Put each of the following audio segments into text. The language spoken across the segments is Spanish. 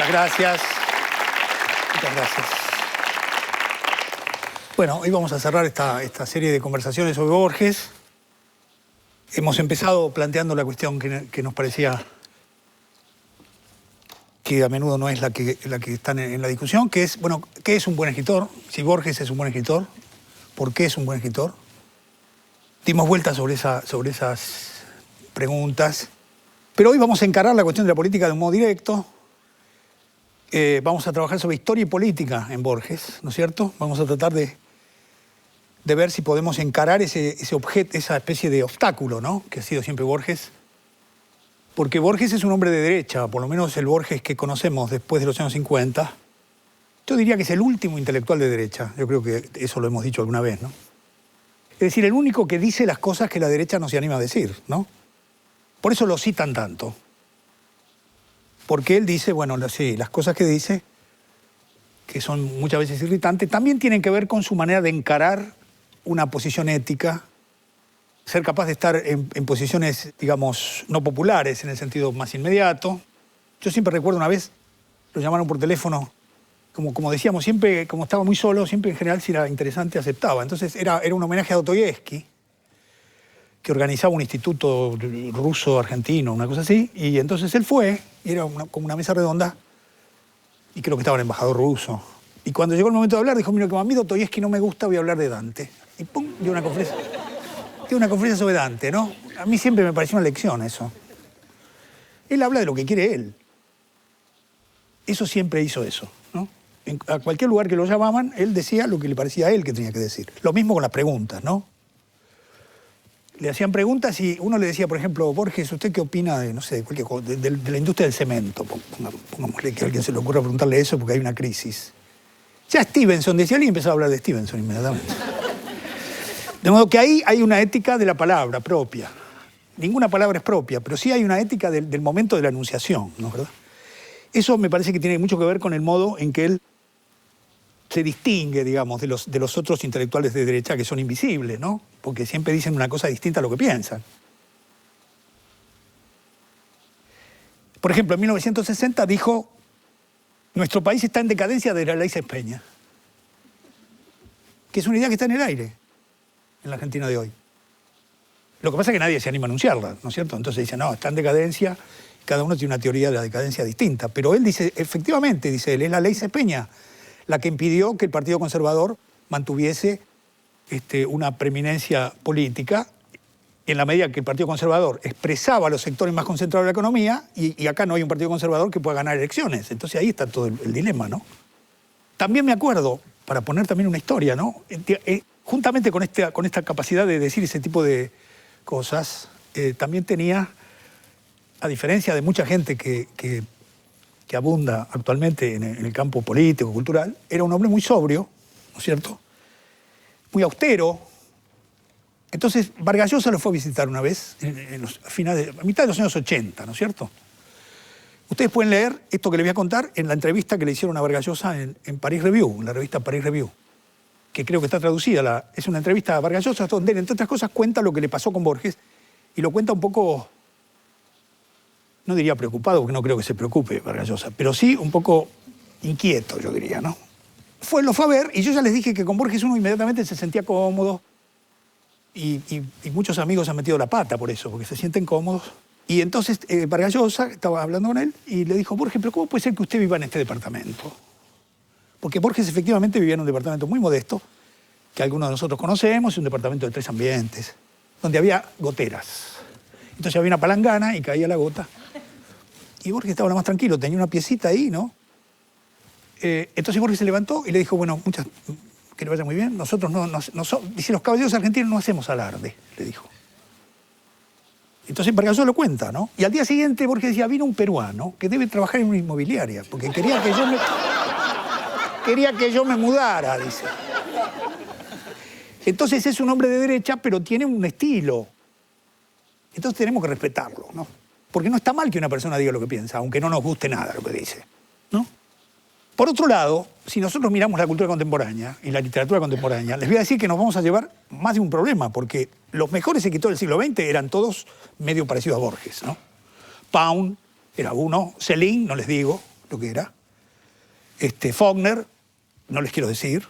gracias. Muchas gracias. Bueno, hoy vamos a cerrar esta serie de conversaciones sobre Borges. Hemos empezado planteando la cuestión que nos parecía que a menudo no es la que está en la discusión, que es, bueno, ¿qué es un buen escritor? Si Borges es un buen escritor, ¿por qué es un buen escritor? Dimos vueltas sobre esas preguntas. Pero hoy vamos a encarar la cuestión de la política de un modo directo. Vamos a trabajar sobre historia y política en Borges, ¿no es cierto? Vamos a tratar de ver si podemos encarar ese objeto, esa especie de obstáculo, ¿no?, que ha sido siempre Borges. Porque Borges es un hombre de derecha, por lo menos el Borges que conocemos después de los años 50. Yo diría que es el último intelectual de derecha. Yo creo que eso lo hemos dicho alguna vez, ¿no? Es decir, el único que dice las cosas que la derecha no se anima a decir, ¿no? Por eso lo citan tanto. Porque él dice, bueno, sí, las cosas que dice, que son muchas veces irritantes, también tienen que ver con su manera de encarar una posición ética, ser capaz de estar en posiciones, digamos, no populares en el sentido más inmediato. Yo siempre recuerdo una vez, lo llamaron por teléfono, como decíamos, siempre, como estaba muy solo, siempre en general si era interesante aceptaba. Entonces era un homenaje a Dostoyevsky, que organizaba un instituto ruso-argentino, una cosa así, y entonces él fue, y era como una mesa redonda, y creo que estaba el embajador ruso. Y cuando llegó el momento de hablar, dijo, mira, como a mí Dostoyevsky no me gusta, voy a hablar de Dante. Y pum, dio una conferencia sobre Dante, ¿no? A mí siempre me pareció una lección eso. Él habla de lo que quiere él. Eso siempre hizo eso, ¿no? A cualquier lugar que lo llamaban, él decía lo que le parecía a él que tenía que decir. Lo mismo con las preguntas, ¿no? Le hacían preguntas y uno le decía, por ejemplo, Borges, ¿usted qué opina de, no sé, de la industria del cemento? Pongámosle que a alguien se le ocurra preguntarle eso porque hay una crisis. Ya Stevenson decía, él y empezaba a hablar de Stevenson inmediatamente. De modo que ahí hay una ética de la palabra propia. Ninguna palabra es propia, pero sí hay una ética del momento de la enunciación, ¿no es verdad? Eso me parece que tiene mucho que ver con el modo en que él se distingue, digamos, de los otros intelectuales de derecha que son invisibles, ¿no? Porque siempre dicen una cosa distinta a lo que piensan. Por ejemplo, en 1960 dijo, nuestro país está en decadencia de la ley Sespeña, que es una idea que está en el aire en la Argentina de hoy. Lo que pasa es que nadie se anima a anunciarla, ¿no es cierto? Entonces dice, no, está en decadencia, cada uno tiene una teoría de la decadencia distinta. Pero él dice, efectivamente, dice él, es la ley Sespeña la que impidió que el Partido Conservador mantuviese una preeminencia política en la medida que el Partido Conservador expresaba a los sectores más concentrados de la economía y acá no hay un Partido Conservador que pueda ganar elecciones. Entonces ahí está todo el dilema, ¿no? También me acuerdo, para poner también una historia, ¿no? Juntamente con esta capacidad de decir ese tipo de cosas, también tenía, a diferencia de mucha gente que abunda actualmente en el campo político, cultural, era un hombre muy sobrio, ¿no es cierto? Muy austero. Entonces, Vargas Llosa lo fue a visitar una vez, a mitad de los años 80, ¿no es cierto? Ustedes pueden leer esto que les voy a contar en la entrevista que le hicieron a Vargas Llosa en Paris Review, en la revista Paris Review, que creo que está traducida. Es una entrevista a Vargas Llosa donde él, entre otras cosas, cuenta lo que le pasó con Borges y lo cuenta un poco, no diría preocupado, porque no creo que se preocupe Vargas Llosa, pero sí un poco inquieto, yo diría, ¿no? Lo fue a ver y yo ya les dije que con Borges uno inmediatamente se sentía cómodo y muchos amigos han metido la pata por eso, porque se sienten cómodos. Y entonces Vargas Llosa estaba hablando con él y le dijo, Borges, pero ¿cómo puede ser que usted viva en este departamento? Porque Borges efectivamente vivía en un departamento muy modesto, que algunos de nosotros conocemos, un departamento de 3 ambientes, donde había goteras. Entonces había una palangana y caía la gota. Y Borges estaba lo más tranquilo, tenía una piecita ahí, ¿no? Entonces Borges se levantó y le dijo, bueno, que le vaya muy bien, nosotros dice, los caballeros argentinos no hacemos alarde, le dijo. Entonces Vargas Llosa lo cuenta, ¿no? Y al día siguiente Borges decía, vino un peruano que debe trabajar en una inmobiliaria, porque quería que yo me mudara, dice. Entonces es un hombre de derecha, pero tiene un estilo. Entonces tenemos que respetarlo, ¿no? Porque no está mal que una persona diga lo que piensa, aunque no nos guste nada lo que dice, ¿no? Por otro lado, si nosotros miramos la cultura contemporánea y la literatura contemporánea, les voy a decir que nos vamos a llevar más de un problema, porque los mejores escritores del siglo XX eran todos medio parecidos a Borges, ¿no? Pound era uno, Céline, no les digo lo que era, Faulkner, no les quiero decir,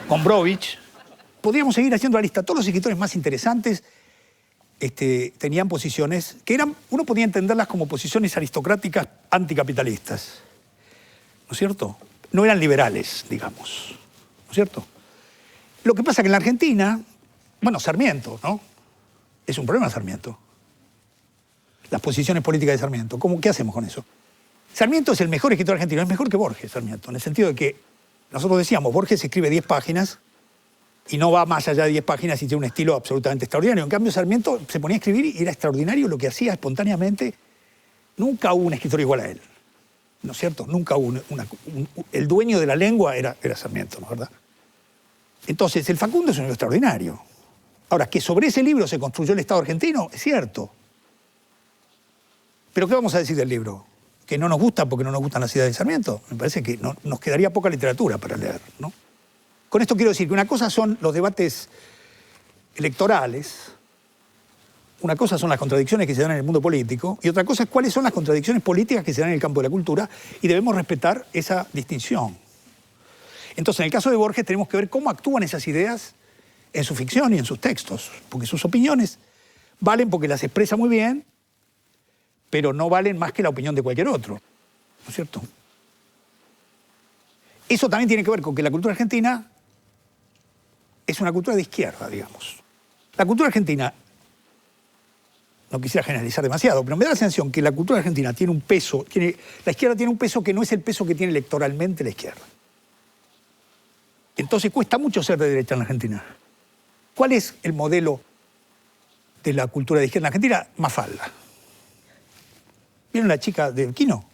Gombrowicz. Podríamos seguir haciendo la lista. Todos los escritores más interesantes tenían posiciones que eran, uno podía entenderlas como posiciones aristocráticas anticapitalistas, ¿no es cierto? No eran liberales, digamos, ¿no es cierto? Lo que pasa es que en la Argentina, bueno, Sarmiento, ¿no? Es un problema Sarmiento. Las posiciones políticas de Sarmiento. ¿Qué hacemos con eso? Sarmiento es el mejor escritor argentino, es mejor que Borges, Sarmiento, en el sentido de que nosotros decíamos, Borges escribe 10 páginas y no va más allá de 10 páginas y tiene un estilo absolutamente extraordinario. En cambio, Sarmiento se ponía a escribir y era extraordinario lo que hacía espontáneamente. Nunca hubo un escritor igual a él, ¿no es cierto? Nunca hubo el dueño de la lengua era Sarmiento, ¿no es verdad? Entonces, el Facundo es un libro extraordinario. Ahora, que sobre ese libro se construyó el Estado argentino, es cierto. Pero ¿qué vamos a decir del libro? ¿Que no nos gusta porque no nos gustan las ideas de Sarmiento? Me parece que nos quedaría poca literatura para leer, ¿no? Con esto quiero decir que una cosa son los debates electorales, una cosa son las contradicciones que se dan en el mundo político, y otra cosa es cuáles son las contradicciones políticas que se dan en el campo de la cultura, y debemos respetar esa distinción. Entonces, en el caso de Borges tenemos que ver cómo actúan esas ideas en su ficción y en sus textos, porque sus opiniones valen porque las expresa muy bien, pero no valen más que la opinión de cualquier otro, ¿no es cierto? Eso también tiene que ver con que la cultura argentina es una cultura de izquierda, digamos. La cultura argentina, no quisiera generalizar demasiado, pero me da la sensación que la cultura argentina tiene un peso, la izquierda tiene un peso que no es el peso que tiene electoralmente la izquierda. Entonces cuesta mucho ser de derecha en la Argentina. ¿Cuál es el modelo de la cultura de izquierda en Argentina? Mafalda. ¿Vieron la chica de Quino?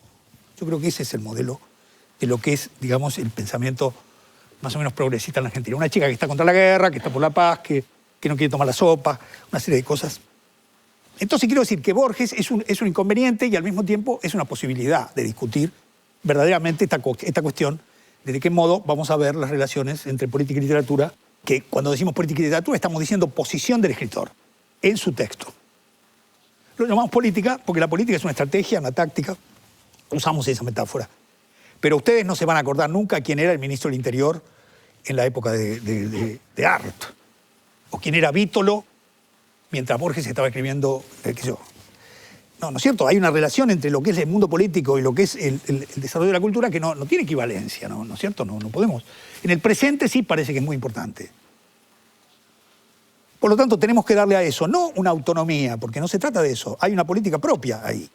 Yo creo que ese es el modelo de lo que es, digamos, el pensamiento más o menos progresista en la Argentina. Una chica que está contra la guerra, que está por la paz, que no quiere tomar la sopa, una serie de cosas. Entonces quiero decir que Borges es un inconveniente y al mismo tiempo es una posibilidad de discutir verdaderamente esta cuestión de qué modo vamos a ver las relaciones entre política y literatura, que cuando decimos política y literatura estamos diciendo posición del escritor en su texto. Lo llamamos política porque la política es una estrategia, una táctica. Usamos esa metáfora. Pero ustedes no se van a acordar nunca quién era el ministro del Interior en la época de Art. O quién era Vítolo mientras Borges estaba escribiendo, qué sé yo. No, ¿no es cierto? Hay una relación entre lo que es el mundo político y lo que es el desarrollo de la cultura que no tiene equivalencia, ¿no es cierto? No podemos. En el presente sí parece que es muy importante. Por lo tanto, tenemos que darle a eso, no una autonomía, porque no se trata de eso. Hay una política propia ahí.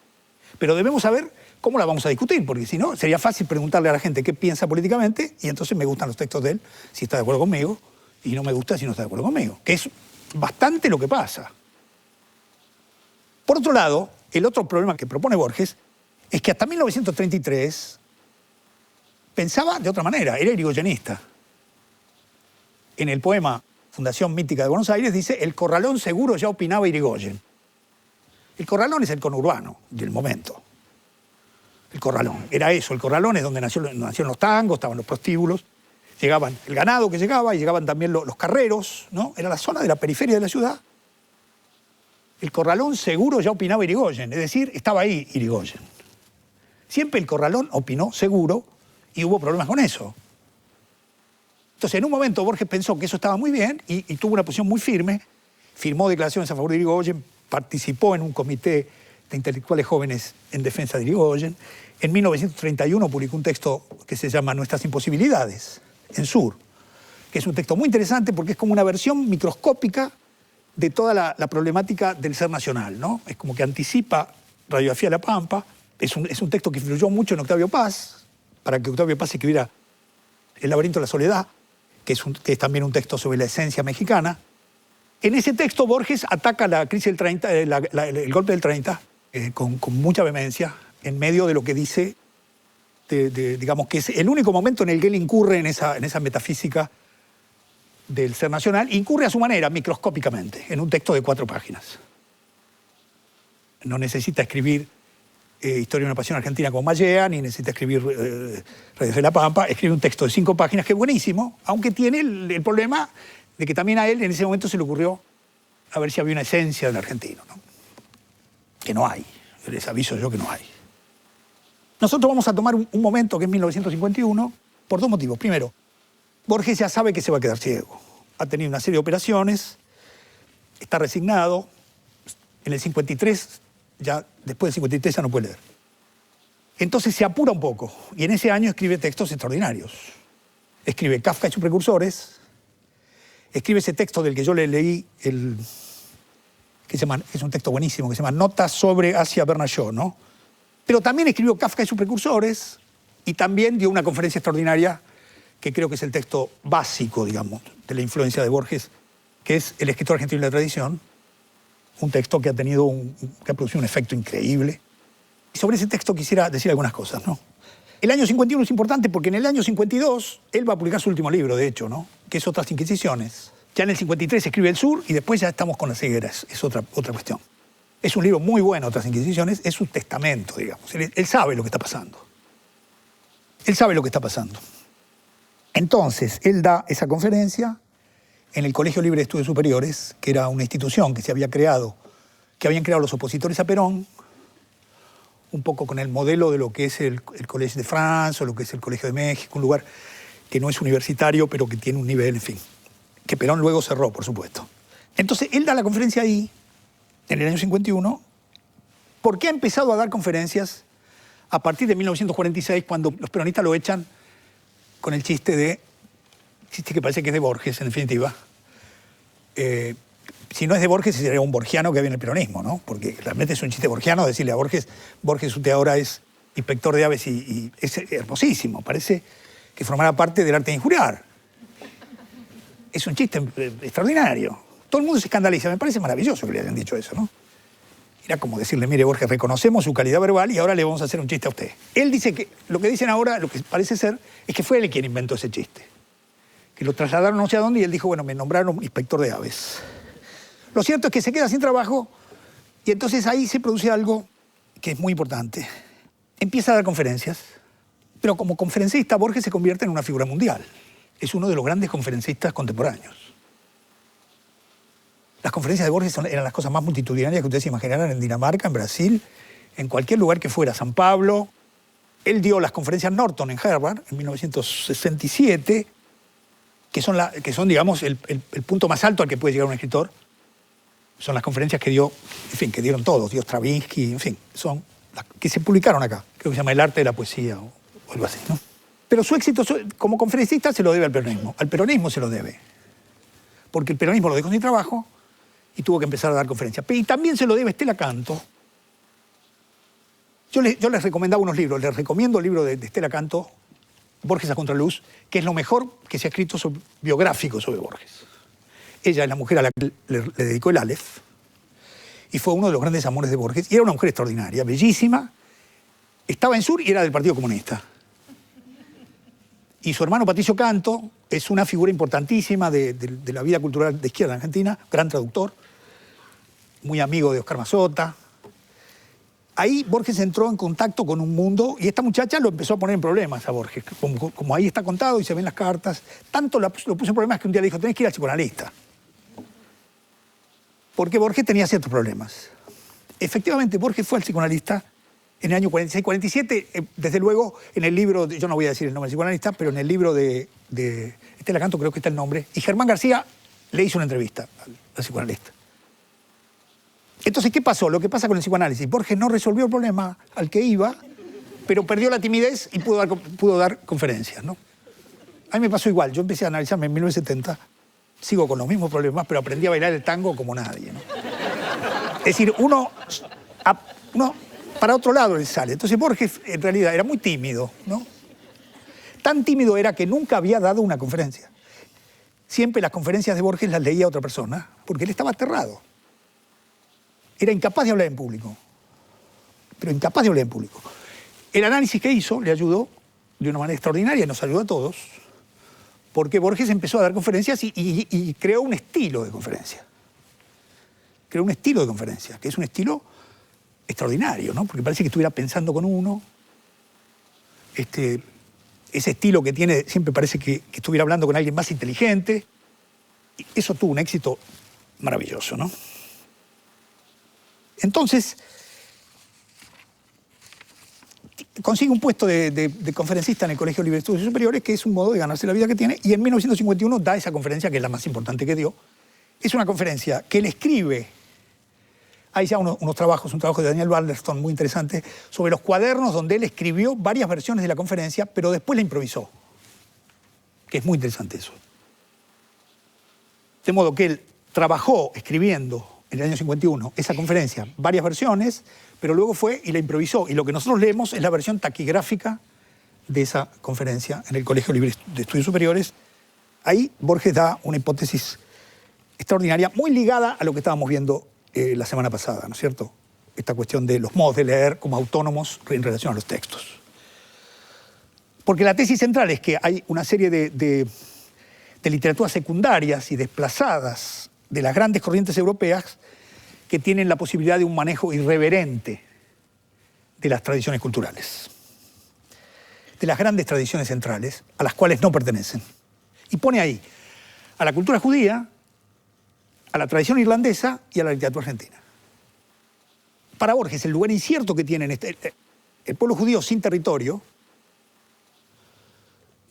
Pero debemos saber cómo la vamos a discutir, porque si no, sería fácil preguntarle a la gente qué piensa políticamente y entonces me gustan los textos de él si está de acuerdo conmigo y no me gusta si no está de acuerdo conmigo, que es bastante lo que pasa. Por otro lado, el otro problema que propone Borges es que hasta 1933 pensaba de otra manera, era irigoyenista. En el poema Fundación Mítica de Buenos Aires dice: el corralón seguro ya opinaba Irigoyen. El corralón es el conurbano del momento. El corralón, era eso, el corralón es donde nacieron los tangos, estaban los prostíbulos, llegaban el ganado que llegaba y llegaban también los carreros, ¿no? Era la zona de la periferia de la ciudad. El corralón seguro ya opinaba Irigoyen, es decir, estaba ahí Irigoyen. Siempre el corralón opinó seguro y hubo problemas con eso. Entonces, en un momento Borges pensó que eso estaba muy bien y tuvo una posición muy firme, firmó declaraciones a favor de Irigoyen, participó en un comité de intelectuales jóvenes en defensa de Irigoyen. En 1931 publicó un texto que se llama Nuestras imposibilidades, en Sur, que es un texto muy interesante porque es como una versión microscópica de toda la problemática del ser nacional, ¿no? Es como que anticipa Radiografía de la Pampa. Es un texto que influyó mucho en Octavio Paz, para que Octavio Paz escribiera El laberinto de la soledad, que es también un texto sobre la esencia mexicana. En ese texto Borges ataca la crisis del 30, el golpe del 30 con mucha vehemencia, en medio de lo que dice, digamos que es el único momento en el que él incurre en esa metafísica del ser nacional, incurre a su manera, microscópicamente, en un texto de 4 páginas. No necesita escribir Historia de una pasión argentina como Mallea, ni necesita escribir Radiografía de la Pampa, escribe un texto de 5 páginas que es buenísimo, aunque tiene el problema de que también a él en ese momento se le ocurrió a ver si había una esencia del argentino, ¿no? Que no hay, les aviso yo que no hay. Nosotros vamos a tomar un momento que es 1951 por dos motivos. Primero, Borges ya sabe que se va a quedar ciego. Ha tenido una serie de operaciones, está resignado. En el 53, después del 53 ya no puede leer. Entonces se apura un poco y en ese año escribe textos extraordinarios. Escribe Kafka y sus precursores, escribe ese texto del que yo le leí, es un texto buenísimo, que se llama Notas sobre Asia Bernachot, ¿no? Pero también escribió Kafka y sus precursores y también dio una conferencia extraordinaria que creo que es el texto básico, digamos, de la influencia de Borges, que es El escritor argentino de la tradición, un texto que ha producido un efecto increíble. Y sobre ese texto quisiera decir algunas cosas, ¿no? El año 51 es importante porque en el año 52 él va a publicar su último libro, de hecho, ¿no? Que es Otras Inquisiciones. Ya en el 53 escribe El Sur y después ya estamos con las cegueras, es otra cuestión. Es un libro muy bueno, Otras Inquisiciones, es su testamento, digamos. Él sabe lo que está pasando. Él sabe lo que está pasando. Entonces, él da esa conferencia en el Colegio Libre de Estudios Superiores, que era una institución que habían creado los opositores a Perón, un poco con el modelo de lo que es el Collège de France o lo que es el Colegio de México, un lugar que no es universitario, pero que tiene un nivel, en fin, que Perón luego cerró, por supuesto. Entonces, él da la conferencia ahí, en el año 51, porque ha empezado a dar conferencias a partir de 1946, cuando los peronistas lo echan con el chiste que parece que es de Borges, en definitiva. Si no es de Borges, sería un borgiano que había en el peronismo, ¿no? Porque realmente es un chiste borgiano decirle a Borges, usted ahora es inspector de aves y es hermosísimo, parece que formará parte del arte de injuriar. Es un chiste extraordinario. Todo el mundo se escandaliza, me parece maravilloso que le hayan dicho eso, ¿no? Era como decirle, mire Borges, reconocemos su calidad verbal y ahora le vamos a hacer un chiste a usted. Él dice que lo que dicen ahora, lo que parece ser, es que fue él quien inventó ese chiste. Que lo trasladaron no sé a dónde y él dijo, bueno, me nombraron inspector de aves. Lo cierto es que se queda sin trabajo y entonces ahí se produce algo que es muy importante. Empieza a dar conferencias, pero como conferencista Borges se convierte en una figura mundial. Es uno de los grandes conferencistas contemporáneos. Las conferencias de Borges eran las cosas más multitudinarias que ustedes se imaginarán en Dinamarca, en Brasil, en cualquier lugar que fuera, San Pablo. Él dio las conferencias Norton en Harvard en 1967, que son digamos, el punto más alto al que puede llegar un escritor. Son las conferencias que dieron todos, dio Stravinsky, en fin, son las que se publicaron acá. Creo que se llama El arte de la poesía o algo así, ¿no? Pero su éxito como conferencista se lo debe al peronismo. Al peronismo se lo debe. Porque el peronismo lo dejó sin trabajo y tuvo que empezar a dar conferencias. Y también se lo debe a Estela Canto. Yo les recomendaba unos libros. Les recomiendo el libro de Estela Canto, Borges a contraluz, que es lo mejor que se ha escrito biográfico sobre Borges. Ella es la mujer a la que le dedicó el Aleph y fue uno de los grandes amores de Borges. Y era una mujer extraordinaria, bellísima. Estaba en Sur y era del Partido Comunista. Y su hermano Patricio Canto es una figura importantísima de la vida cultural de izquierda en Argentina, gran traductor, muy amigo de Oscar Mazota. Ahí Borges entró en contacto con un mundo y esta muchacha lo empezó a poner en problemas a Borges. Como ahí está contado y se ven las cartas, tanto lo puso en problemas que un día le dijo, tenés que ir al psicoanalista. Porque Borges tenía ciertos problemas. Efectivamente, Borges fue al psicoanalista en el año 46-47, desde luego en el libro, yo no voy a decir el nombre del psicoanalista, pero en el libro de Estela Canto creo que está el nombre, y Germán García le hizo una entrevista al psicoanalista. Entonces, ¿qué pasó? Lo que pasa con el psicoanálisis. Borges no resolvió el problema al que iba, pero perdió la timidez y pudo dar conferencias, ¿no? A mí me pasó igual. Yo empecé a analizarme en 1970, sigo con los mismos problemas, pero aprendí a bailar el tango como nadie, ¿no? Es decir, uno para otro lado le sale. Entonces Borges, en realidad, era muy tímido, ¿no? Tan tímido era que nunca había dado una conferencia. Siempre las conferencias de Borges las leía otra persona, porque él estaba aterrado. Era incapaz de hablar en público. Pero incapaz de hablar en público. El análisis que hizo le ayudó de una manera extraordinaria, nos ayudó a todos, porque Borges empezó a dar conferencias y creó un estilo de conferencia. Creó un estilo de conferencia, que es un estilo extraordinario, ¿no? Porque parece que estuviera pensando con uno. Ese estilo que tiene, siempre parece que estuviera hablando con alguien más inteligente. Y eso tuvo un éxito maravilloso, ¿no? Entonces, consigue un puesto de conferencista en el Colegio Libre de Estudios Superiores, que es un modo de ganarse la vida que tiene, y en 1951 da esa conferencia, que es la más importante que dio. Es una conferencia que él escribe, hay ya un trabajo de Daniel Balderston muy interesante, sobre los cuadernos donde él escribió varias versiones de la conferencia, pero después la improvisó, que es muy interesante eso. De modo que él trabajó escribiendo en el año 51 esa conferencia, varias versiones, pero luego fue y la improvisó. Y lo que nosotros leemos es la versión taquigráfica de esa conferencia en el Colegio Libre de Estudios Superiores. Ahí Borges da una hipótesis extraordinaria, muy ligada a lo que estábamos viendo la semana pasada, ¿no es cierto? Esta cuestión de los modos de leer como autónomos en relación a los textos. Porque la tesis central es que hay una serie de literaturas secundarias y desplazadas de las grandes corrientes europeas que tienen la posibilidad de un manejo irreverente de las tradiciones culturales, de las grandes tradiciones centrales, a las cuales no pertenecen. Y pone ahí a la cultura judía, a la tradición irlandesa y a la literatura argentina. Para Borges, el lugar incierto que tiene el pueblo judío sin territorio,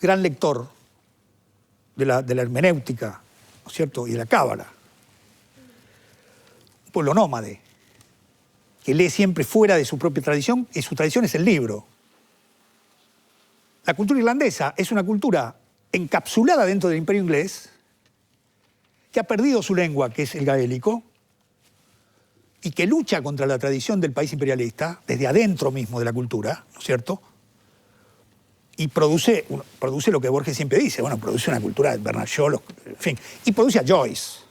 gran lector de la hermenéutica, ¿no es cierto?, y de la cábala, un pueblo nómade, que lee siempre fuera de su propia tradición, y su tradición es el libro. La cultura irlandesa es una cultura encapsulada dentro del imperio inglés, que ha perdido su lengua, que es el gaélico, y que lucha contra la tradición del país imperialista, desde adentro mismo de la cultura, ¿no es cierto?, y produce lo que Borges siempre dice, bueno, produce una cultura de Bernard Shaw, en fin, y produce a Joyce,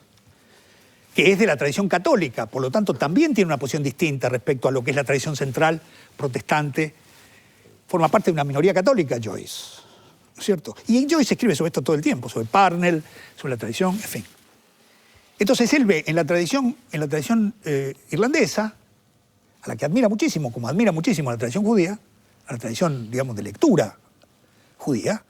que es de la tradición católica, por lo tanto también tiene una posición distinta respecto a lo que es la tradición central protestante, forma parte de una minoría católica, Joyce, ¿no es cierto? Y Joyce escribe sobre esto todo el tiempo, sobre Parnell, sobre la tradición, en fin. Entonces él ve en la tradición irlandesa, a la que admira muchísimo, como admira muchísimo a la tradición judía, a la tradición, digamos, de lectura judía,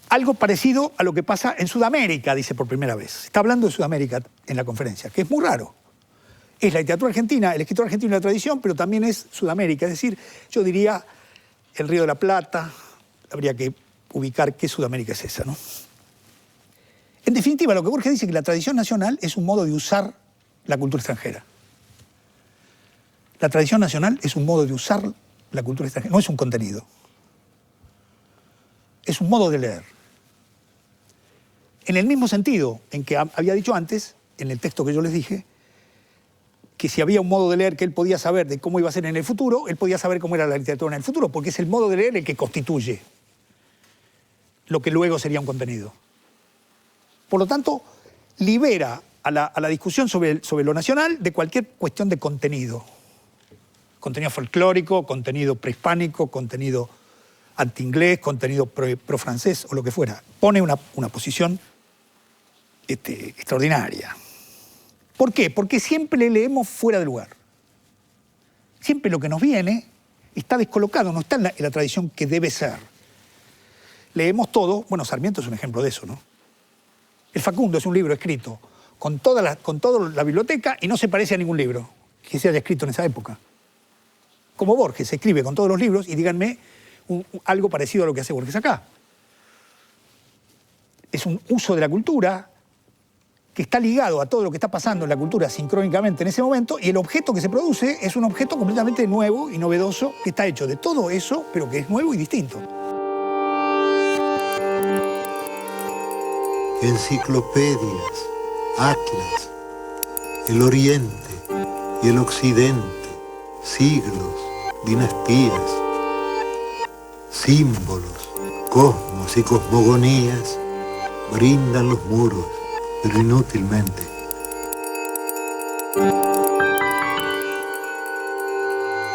algo parecido a lo que pasa en Sudamérica, dice por primera vez. Está hablando de Sudamérica en la conferencia, que es muy raro. Es la literatura argentina, el escritor argentino y la tradición, pero también es Sudamérica. Es decir, yo diría el Río de la Plata, habría que ubicar qué Sudamérica es esa, ¿no? En definitiva, lo que Borges dice es que la tradición nacional es un modo de usar la cultura extranjera. La tradición nacional es un modo de usar la cultura extranjera, no es un contenido. Es un modo de leer. En el mismo sentido en que había dicho antes, en el texto que yo les dije, que si había un modo de leer que él podía saber de cómo iba a ser en el futuro, él podía saber cómo era la literatura en el futuro, porque es el modo de leer el que constituye lo que luego sería un contenido. Por lo tanto, libera a la discusión sobre lo nacional de cualquier cuestión de contenido. Contenido folclórico, contenido prehispánico, contenido anti-inglés, contenido pro-francés o lo que fuera. Pone una posición extraordinaria. ¿Por qué? Porque siempre le leemos fuera de lugar. Siempre lo que nos viene está descolocado, no está en la tradición que debe ser. Leemos todo, bueno, Sarmiento es un ejemplo de eso, ¿no? El Facundo es un libro escrito con toda la biblioteca y no se parece a ningún libro que se haya escrito en esa época. Como Borges se escribe con todos los libros y díganme algo parecido a lo que hace Borges acá. Es un uso de la cultura que está ligado a todo lo que está pasando en la cultura sincrónicamente en ese momento, y el objeto que se produce es un objeto completamente nuevo y novedoso que está hecho de todo eso, pero que es nuevo y distinto. Enciclopedias, atlas, el Oriente y el Occidente, siglos, dinastías, símbolos, cosmos y cosmogonías brindan los muros, pero inútilmente.